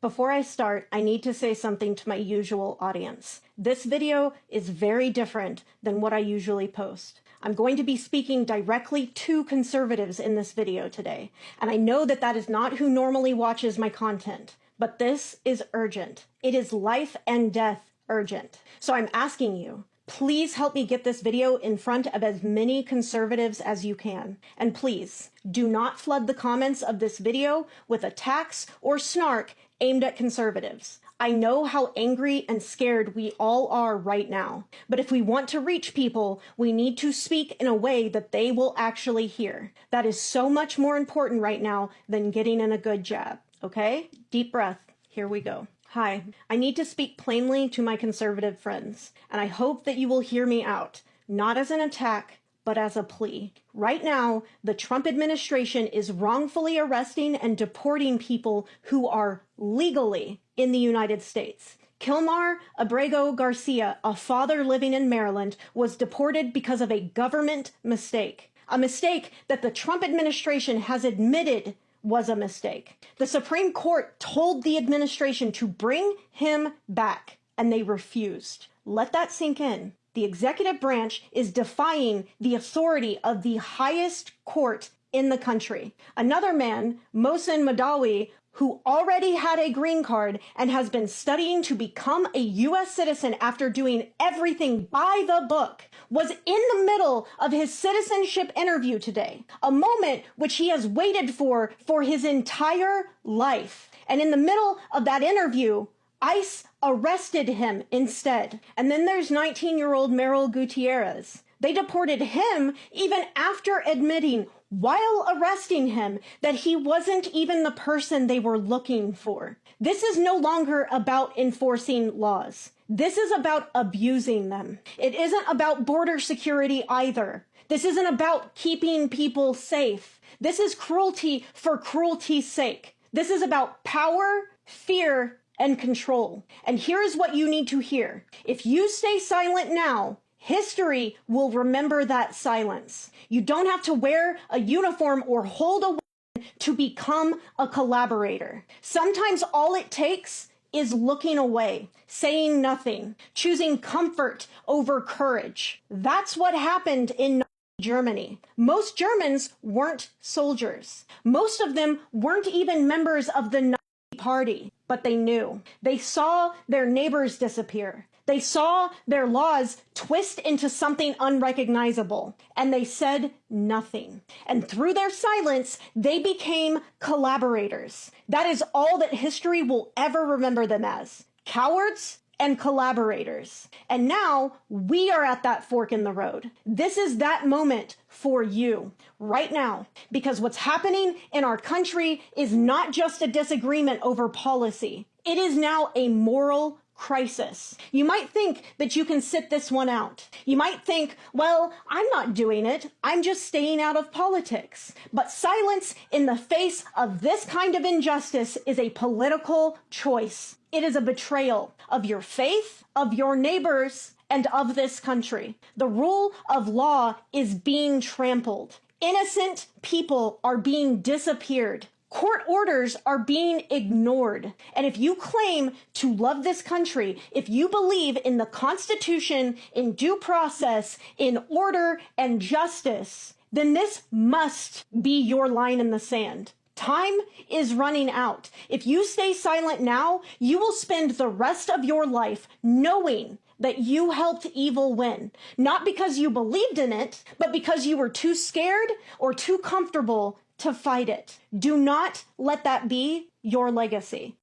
Before I start, I need to say something to my usual audience. This video is very different than what I usually post. I'm going to be speaking directly to conservatives in this video today, and I know that that is not who normally watches my content, but this is urgent. It is life and death urgent. So I'm asking you, please help me get this video in front of as many conservatives as you can. And please, do not flood the comments of this video with attacks or snark aimed at conservatives. I know how angry and scared we all are right now, but if we want to reach people, we need to speak in a way that they will actually hear. That is so much more important right now than getting in a good jab, okay? Deep breath. Here we go. Hi, I need to speak plainly to my conservative friends, and I hope that you will hear me out, not as an attack, but as a plea. Right now, the Trump administration is wrongfully arresting and deporting people who are legally in the United States. Kilmar Abrego Garcia, a father living in Maryland, was deported because of a government mistake. A mistake that the Trump administration has admitted was a mistake. The Supreme Court told the administration to bring him back, and they refused. Let that sink in. The executive branch is defying the authority of the highest court in the country. Another man, Mohsen Madawi, who already had a green card and has been studying to become a U.S. citizen after doing everything by the book, was in the middle of his citizenship interview today, a moment which he has waited for his entire life. And in the middle of that interview, ICE arrested him instead. And then there's 19-year-old Merrill Gutierrez. They deported him even after admitting, while arresting him, that he wasn't even the person they were looking for. This is no longer about enforcing laws. This is about abusing them. It isn't about border security either. This isn't about keeping people safe. This is cruelty for cruelty's sake. This is about power, fear, and control. And here is what you need to hear. If you stay silent now, history will remember that silence. You don't have to wear a uniform or hold a weapon to become a collaborator. Sometimes all it takes is looking away, saying nothing, choosing comfort over courage. That's what happened in Germany. Most Germans weren't soldiers. Most of them weren't even members of the Nazi Party, but they knew. They saw their neighbors disappear. They saw their laws twist into something unrecognizable, and they said nothing. And through their silence, they became collaborators. That is all that history will ever remember them as. Cowards and collaborators. And now we are at that fork in the road. This is that moment for you right now, because what's happening in our country is not just a disagreement over policy. It is now a moral crisis. You might think that you can sit this one out. You might think, well, I'm not doing it. I'm just staying out of politics. But silence in the face of this kind of injustice is a political choice. It is a betrayal of your faith, of your neighbors, and of this country. The rule of law is being trampled. Innocent people are being disappeared. Court orders are being ignored. And if you claim to love this country, if you believe in the Constitution, in due process, in order and justice, then this must be your line in the sand. Time is running out. If you stay silent now, you will spend the rest of your life knowing that you helped evil win. Not because you believed in it, but because you were too scared or too comfortable to fight it. Do not let that be your legacy.